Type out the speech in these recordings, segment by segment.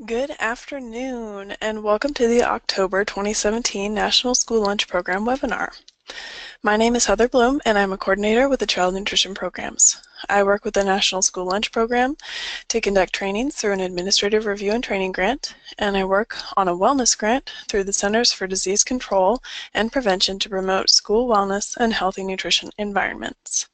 Good afternoon, and welcome to the October 2017 National School Lunch Program webinar. My name is Heather Bloom, and I'm a coordinator with the Child Nutrition Programs. I work with the National School Lunch Program to conduct trainings through an administrative review and training grant, and I work on a wellness grant through the Centers for Disease Control and Prevention to promote school wellness and healthy nutrition environments.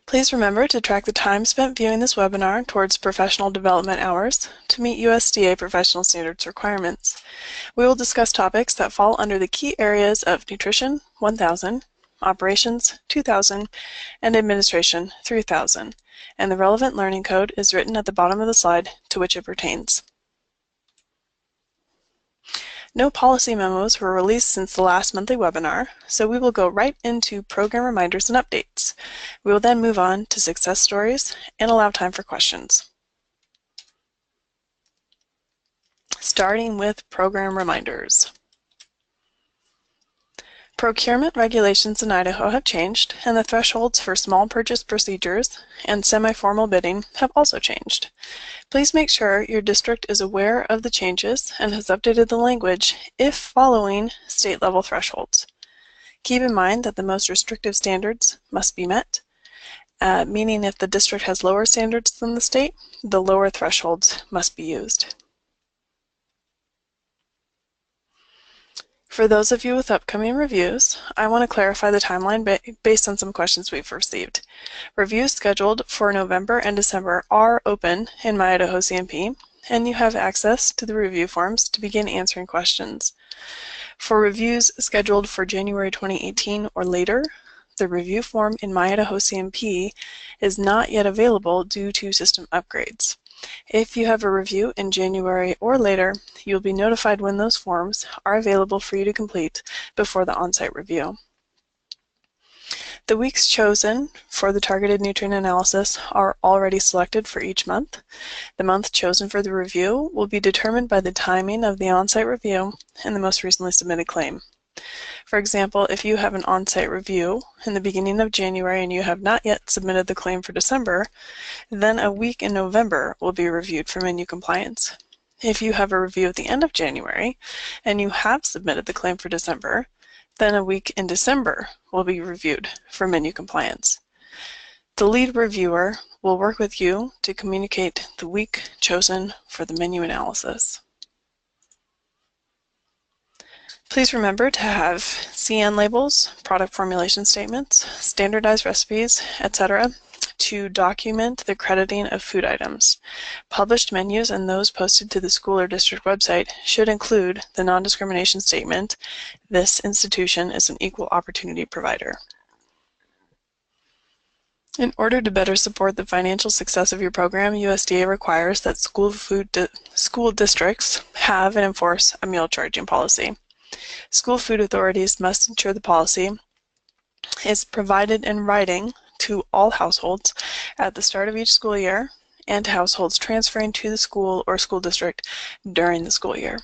Please remember to track the time spent viewing this webinar towards professional development hours to meet USDA professional standards requirements. We will discuss topics that fall under the key areas of Nutrition 1000, Operations 2000, and Administration 3000, and the relevant learning code is written at the bottom of the slide to which it pertains. No policy memos were released since the last monthly webinar, so we will go right into program reminders and updates. We will then move on to success stories and allow time for questions. Starting with program reminders. Procurement regulations in Idaho have changed, and the thresholds for small purchase procedures and semi-formal bidding have also changed. Please make sure your district is aware of the changes and has updated the language if following state-level thresholds. Keep in mind that the most restrictive standards must be met, meaning if the district has lower standards than the state, the lower thresholds must be used. For those of you with upcoming reviews, I want to clarify the timeline based on some questions we've received. Reviews scheduled for November and December are open in My Idaho CMP, and you have access to the review forms to begin answering questions. For reviews scheduled for January 2018 or later, the review form in My Idaho CMP is not yet available due to system upgrades. If you have a review in January or later, you'll be notified when those forms are available for you to complete before the on-site review. The weeks chosen for the targeted nutrient analysis are already selected for each month. The month chosen for the review will be determined by the timing of the on-site review and the most recently submitted claim. For example, if you have an on-site review in the beginning of January and you have not yet submitted the claim for December, then a week in November will be reviewed for menu compliance. If you have a review at the end of January and you have submitted the claim for December, then a week in December will be reviewed for menu compliance. The lead reviewer will work with you to communicate the week chosen for the menu analysis. Please remember to have CN labels, product formulation statements, standardized recipes, etc. to document the crediting of food items. Published menus and those posted to the school or district website should include the non-discrimination statement, "This institution is an equal opportunity provider." In order to better support the financial success of your program, USDA requires that school districts have and enforce a meal charging policy. School food authorities must ensure the policy is provided in writing to all households at the start of each school year and to households transferring to the school or school district during the school year.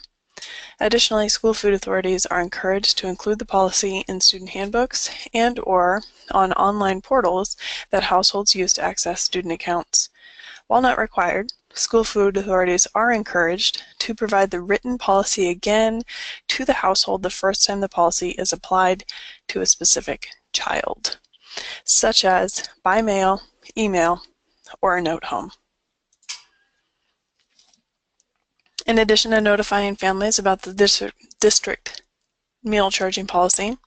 Additionally, school food authorities are encouraged to include the policy in student handbooks and/or on online portals that households use to access student accounts. While not required, school food authorities are encouraged to provide the written policy again to the household the first time the policy is applied to a specific child, such as by mail, email, or a note home. In addition to notifying families about the district meal charging policy,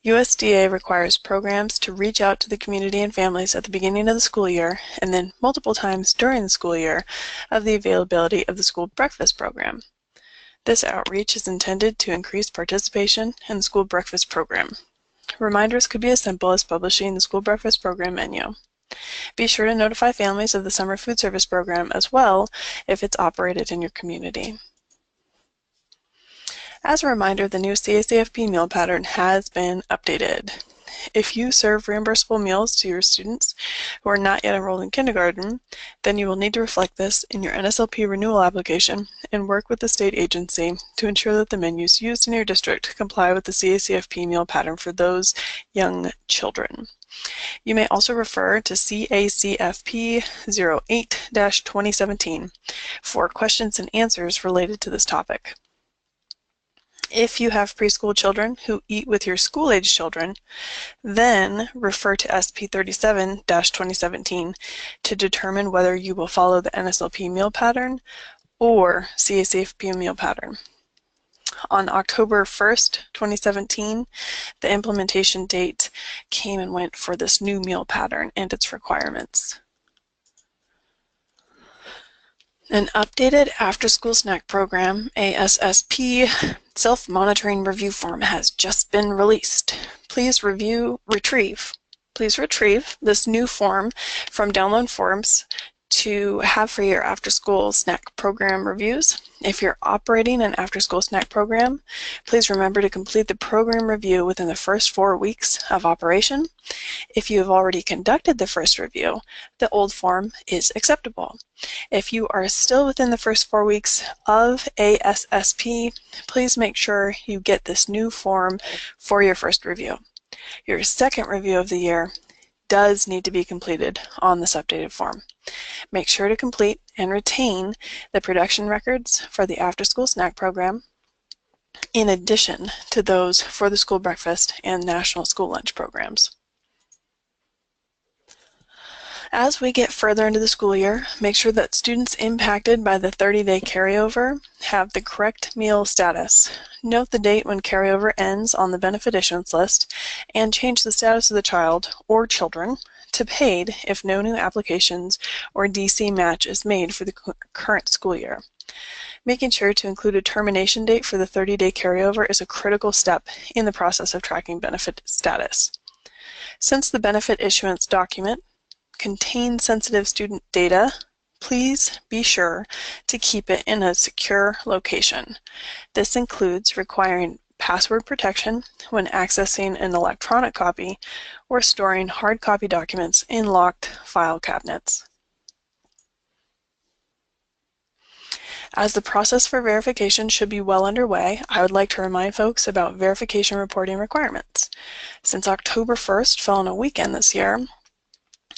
USDA requires programs to reach out to the community and families at the beginning of the school year and then multiple times during the school year of the availability of the school breakfast program. This outreach is intended to increase participation in the school breakfast program. Reminders could be as simple as publishing the school breakfast program menu. Be sure to notify families of the summer food service program as well if it's operated in your community. As a reminder, the new CACFP meal pattern has been updated. If you serve reimbursable meals to your students who are not yet enrolled in kindergarten, then you will need to reflect this in your NSLP renewal application and work with the state agency to ensure that the menus used in your district comply with the CACFP meal pattern for those young children. You may also refer to CACFP 08-2017 for questions and answers related to this topic. If you have preschool children who eat with your school-age children, then refer to SP 37-2017 to determine whether you will follow the NSLP meal pattern or CACFP meal pattern. On October 1st, 2017, the implementation date came and went for this new meal pattern and its requirements. An updated after-school snack program, ASSP, self-monitoring review form has just been released. Please retrieve this new form from Download Forms to have for your after-school snack program reviews. If you're operating an after-school snack program, please remember to complete the program review within the first 4 weeks of operation. If you have already conducted the first review, the old form is acceptable. If you are still within the first 4 weeks of ASSP, please make sure you get this new form for your first review. Your second review of the year does need to be completed on this updated form. Make sure to complete and retain the production records for the after-school snack program, in addition to those for the school breakfast and national school lunch programs. As we get further into the school year, make sure that students impacted by the 30-day carryover have the correct meal status. Note the date when carryover ends on the benefit issuance list and change the status of the child or children to paid if no new applications or DC match is made for the current school year. Making sure to include a termination date for the 30-day carryover is a critical step in the process of tracking benefit status. Since the benefit issuance document contains sensitive student data, please be sure to keep it in a secure location. This includes requiring password protection when accessing an electronic copy or storing hard copy documents in locked file cabinets. As the process for verification should be well underway, I would like to remind folks about verification reporting requirements. Since October 1st fell on a weekend this year,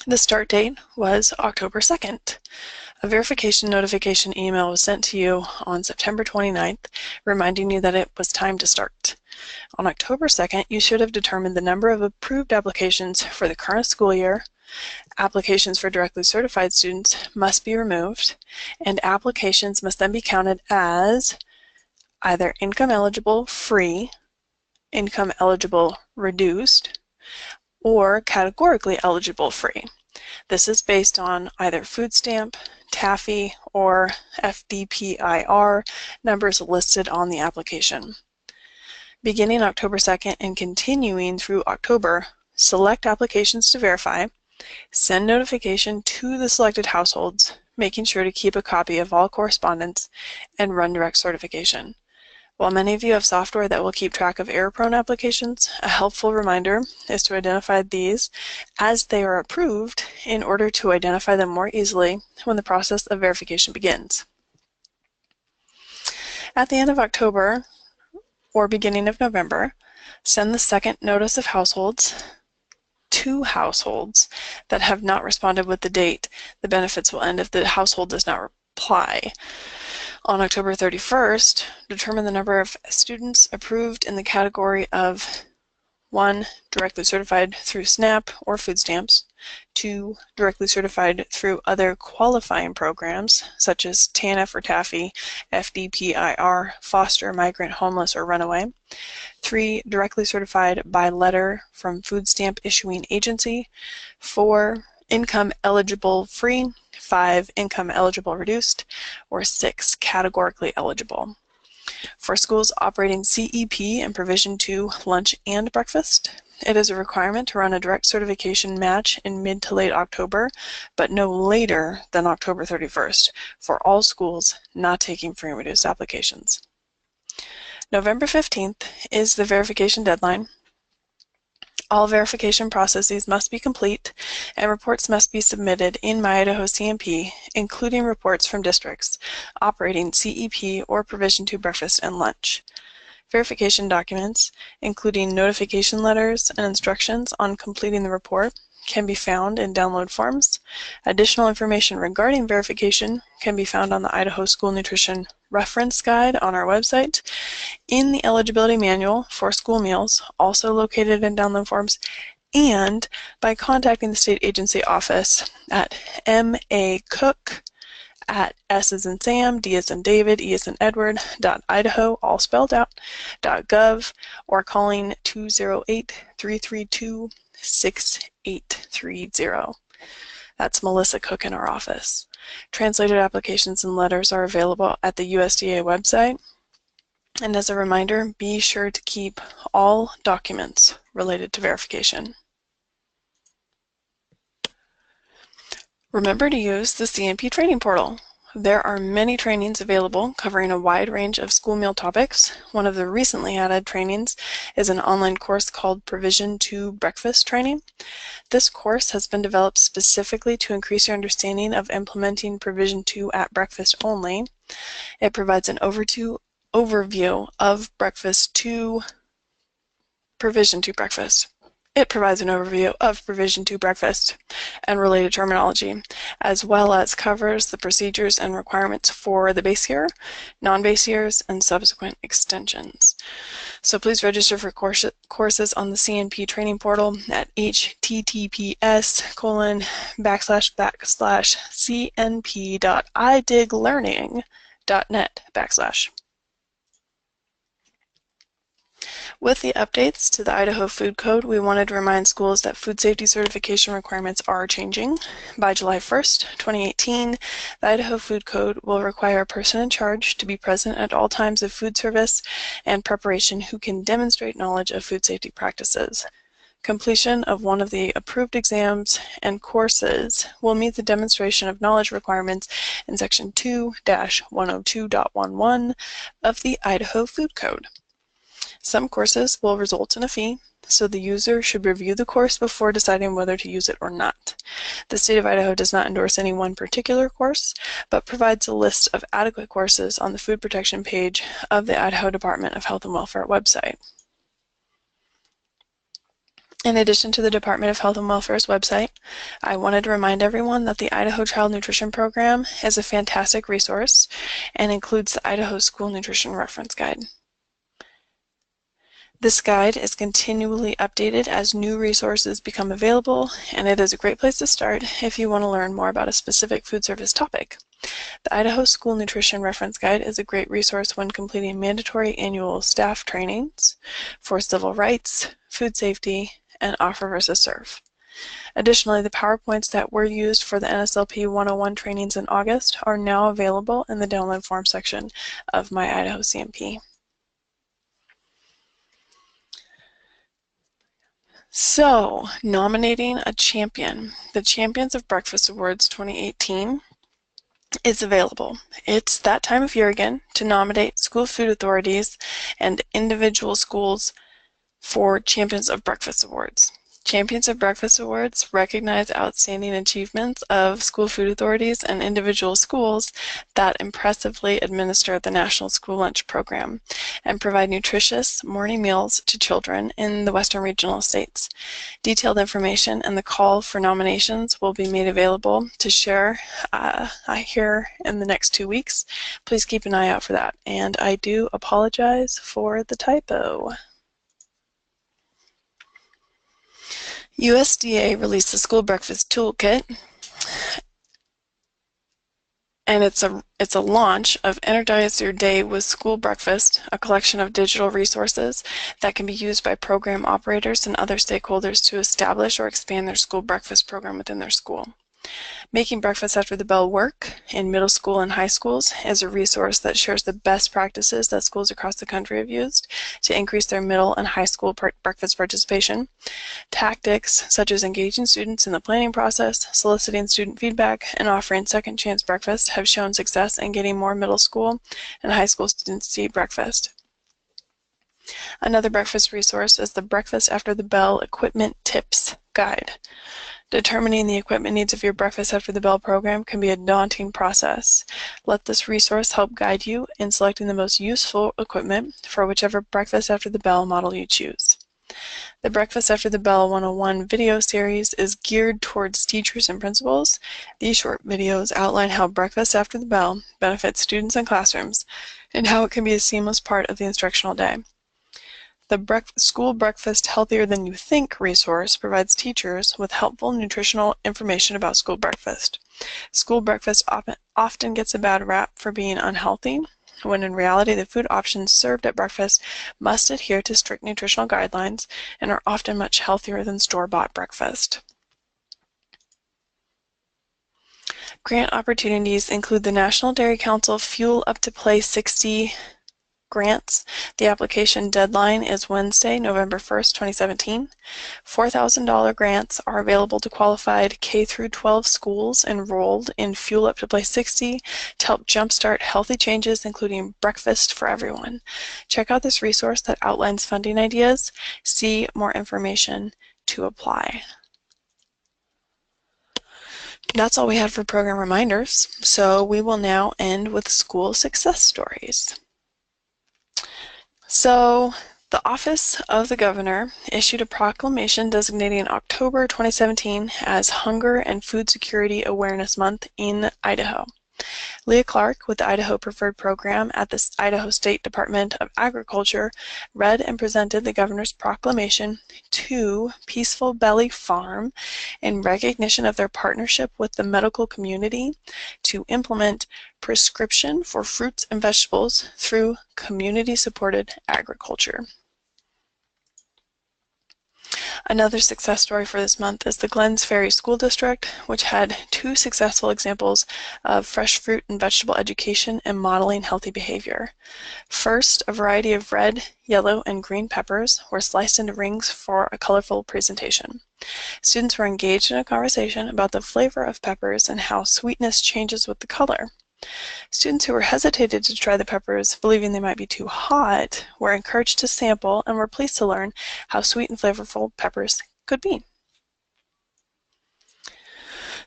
the start date was October 2nd. A verification notification email was sent to you on September 29th, reminding you that it was time to start. On October 2nd, you should have determined the number of approved applications for the current school year. Applications for directly certified students must be removed, and applications must then be counted as either income eligible free, income eligible reduced, or categorically eligible free. This is based on either food stamp, TAFE, or FDPIR numbers listed on the application. Beginning October 2nd and continuing through October, select applications to verify, send notification to the selected households, making sure to keep a copy of all correspondence, and run direct certification. While many of you have software that will keep track of error-prone applications, a helpful reminder is to identify these as they are approved in order to identify them more easily when the process of verification begins. At the end of October or beginning of November, send the second notice of households to households that have not responded with the date the benefits will end if the household does not reply. On October 31st, determine the number of students approved in the category of 1. Directly certified through SNAP or food stamps, 2. Directly certified through other qualifying programs such as TANF or TAFE, FDPIR, foster, migrant, homeless, or runaway, 3. Directly certified by letter from food stamp issuing agency, 4. Income eligible free, 5. Income eligible reduced, or 6. Categorically eligible. For schools operating CEP and Provision 2 lunch and breakfast, it is a requirement to run a direct certification match in mid to late October, but no later than October 31st for all schools not taking free and reduced applications. November 15th is the verification deadline. All verification processes must be complete, and reports must be submitted in My Idaho CMP, including reports from districts operating CEP or Provision 2 breakfast and lunch. Verification documents, including notification letters and instructions on completing the report, can be found in download forms. Additional information regarding verification can be found on the Idaho School Nutrition Reference Guide on our website, in the eligibility manual for school meals, also located in download forms, and by contacting the state agency office at macook@S as in Sam, D as in David, E as in Edward, .idaho, all spelled out, .gov, or calling 208-332-6830. That's Melissa Cook in our office. Translated applications and letters are available at the USDA website. And as a reminder, be sure to keep all documents related to verification. Remember to use the Cmp Training portal. There are many trainings available covering a wide range of school meal topics. One of the recently added trainings is an online course called Provision 2 Breakfast Training. This course has been developed specifically to increase your understanding of implementing Provision 2 at breakfast only. It provides an overview of Provision 2 breakfast. It provides an overview of Provision 2 breakfast and related terminology, as well as covers the procedures and requirements for the base year, non-base years, and subsequent extensions. So please register for courses on the Cmp Training portal at https://cnp.idiglearning.net/. With the updates to the Idaho Food Code, we wanted to remind schools that food safety certification requirements are changing. By July 1st, 2018, the Idaho Food Code will require a person in charge to be present at all times of food service and preparation who can demonstrate knowledge of food safety practices. Completion of one of the approved exams and courses will meet the demonstration of knowledge requirements in Section 2-102.11 of the Idaho Food Code. Some courses will result in a fee, so the user should review the course before deciding whether to use it or not. The state of Idaho does not endorse any one particular course, but provides a list of adequate courses on the food protection page of the Idaho Department of Health and Welfare website. In addition to the Department of Health and Welfare's website, I wanted to remind everyone that the Idaho Child Nutrition Program is a fantastic resource and includes the Idaho School Nutrition Reference Guide. This guide is continually updated as new resources become available, and it is a great place to start if you want to learn more about a specific food service topic. The Idaho School Nutrition Reference Guide is a great resource when completing mandatory annual staff trainings for civil rights, food safety, and offer versus serve. Additionally, the PowerPoints that were used for the NSLP 101 trainings in August are now available in the download form section of My Idaho CMP. So, nominating a champion. The Champions of Breakfast Awards 2018 is available. It's that time of year again to nominate school food authorities and individual schools for Champions of Breakfast Awards. Champions of Breakfast Awards recognize outstanding achievements of school food authorities and individual schools that impressively administer the National School Lunch Program and provide nutritious morning meals to children in the Western Regional States. Detailed information and the call for nominations will be made available to share here in the next 2 weeks. Please keep an eye out for that. And I do apologize for the typo. USDA released the School Breakfast Toolkit, and it's a launch of Energize Your Day with School Breakfast, a collection of digital resources that can be used by program operators and other stakeholders to establish or expand their school breakfast program within their school. Making Breakfast After the Bell Work in middle school and high schools is a resource that shares the best practices that schools across the country have used to increase their middle and high school breakfast participation. Tactics such as engaging students in the planning process, soliciting student feedback, and offering second chance breakfast have shown success in getting more middle school and high school students to eat breakfast. Another breakfast resource is the Breakfast After the Bell Equipment Tips Guide. Determining the equipment needs of your Breakfast After the Bell program can be a daunting process. Let this resource help guide you in selecting the most useful equipment for whichever Breakfast After the Bell model you choose. The Breakfast After the Bell 101 video series is geared towards teachers and principals. These short videos outline how Breakfast After the Bell benefits students and classrooms and how it can be a seamless part of the instructional day. The School Breakfast Healthier Than You Think resource provides teachers with helpful nutritional information about school breakfast. School breakfast often gets a bad rap for being unhealthy, when in reality the food options served at breakfast must adhere to strict nutritional guidelines and are often much healthier than store-bought breakfast. Grant opportunities include the National Dairy Council Fuel Up to Play 60 grants. The application deadline is Wednesday, November 1st, 2017. $4,000 grants are available to qualified K-12 schools enrolled in Fuel Up to Play 60 to help jumpstart healthy changes, including breakfast for everyone. Check out this resource that outlines funding ideas. See more information to apply. That's all we had for program reminders, so we will now end with school success stories. So, the Office of the Governor issued a proclamation designating October 2017 as Hunger and Food Security Awareness Month in Idaho. Leah Clark with the Idaho Preferred Program at the Idaho State Department of Agriculture read and presented the governor's proclamation to Peaceful Belly Farm in recognition of their partnership with the medical community to implement prescription for fruits and vegetables through community-supported agriculture. Another success story for this month is the Glens School District, which had 2 successful examples of fresh fruit and vegetable education and modeling healthy behavior. First, a variety of red, yellow, and green peppers were sliced into rings for a colorful presentation. Students were engaged in a conversation about the flavor of peppers and how sweetness changes with the color. Students who were hesitated to try the peppers, believing they might be too hot, were encouraged to sample and were pleased to learn how sweet and flavorful peppers could be.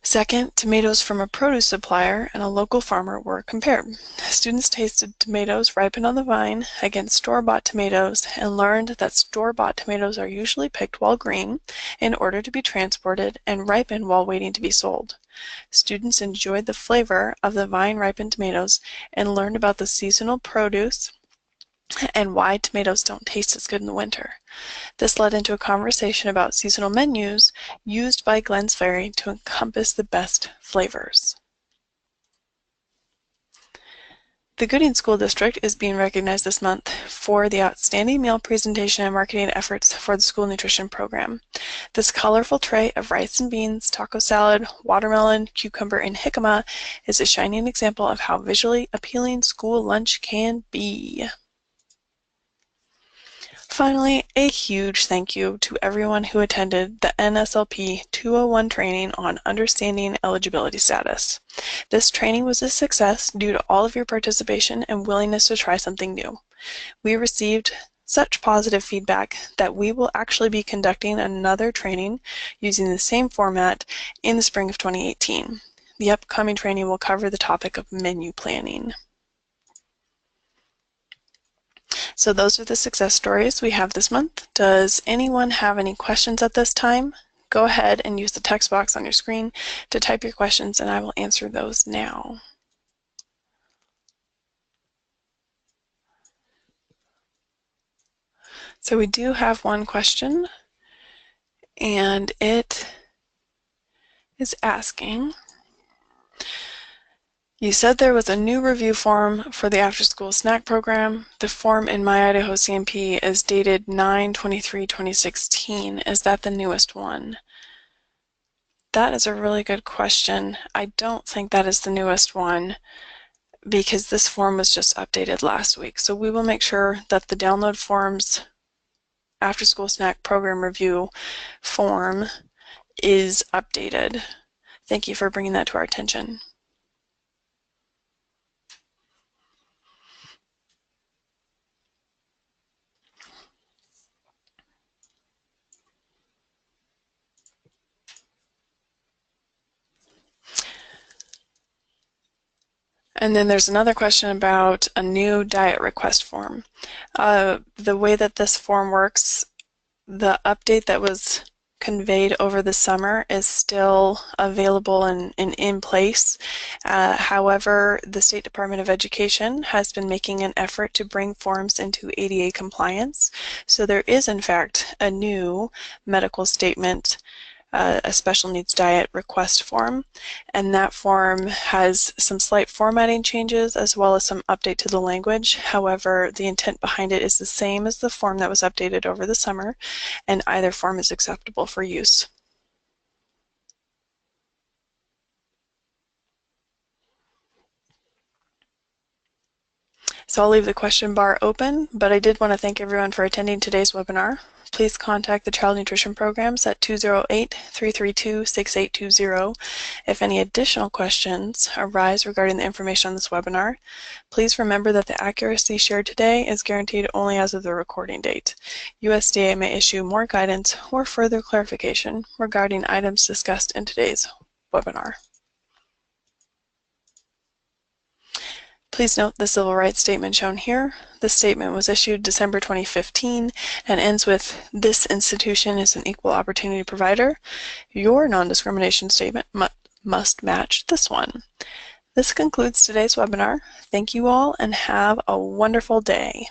Second, tomatoes from a produce supplier and a local farmer were compared. Students tasted tomatoes ripened on the vine against store-bought tomatoes and learned that store-bought tomatoes are usually picked while green in order to be transported and ripened while waiting to be sold. Students enjoyed the flavor of the vine-ripened tomatoes and learned about the seasonal produce and why tomatoes don't taste as good in the winter. This led into a conversation about seasonal menus used by Glens Ferry to encompass the best flavors. The Gooding School District is being recognized this month for the outstanding meal presentation and marketing efforts for the school nutrition program. This colorful tray of rice and beans, taco salad, watermelon, cucumber, and jicama is a shining example of how visually appealing school lunch can be. Finally, a huge thank you to everyone who attended the NSLP 201 training on understanding eligibility status. This training was a success due to all of your participation and willingness to try something new. We received such positive feedback that we will actually be conducting another training using the same format in the spring of 2018. The upcoming training will cover the topic of menu planning. So those are the success stories we have this month. Does anyone have any questions at this time? Go ahead and use the text box on your screen to type your questions and I will answer those now. So we do have one question and it is asking, you said there was a new review form for the after-school snack program. The form in My Idaho CMP is dated 9/23/2016. Is that the newest one? That is a really good question. I don't think that is the newest one because this form was just updated last week. So we will make sure that the download forms after-school snack program review form is updated. Thank you for bringing that to our attention. And then there's another question about a new diet request form. The way that this form works, the update that was conveyed over the summer is still available and in place. However, the State Department of Education has been making an effort to bring forms into ADA compliance. So there is, in fact, a new medical statement, a special needs diet request form, and that form has some slight formatting changes as well as some update to the language. However, the intent behind it is the same as the form that was updated over the summer, and either form is acceptable for use. So I'll leave the question bar open, but I did want to thank everyone for attending today's webinar. Please contact the Child Nutrition Programs at 208-332-6820 if any additional questions arise regarding the information on this webinar. Please remember that the accuracy shared today is guaranteed only as of the recording date. USDA may issue more guidance or further clarification regarding items discussed in today's webinar. Please note the civil rights statement shown here. This statement was issued December 2015 and ends with, "This institution is an equal opportunity provider. Your non-discrimination statement must match this one." This concludes today's webinar. Thank you all and have a wonderful day.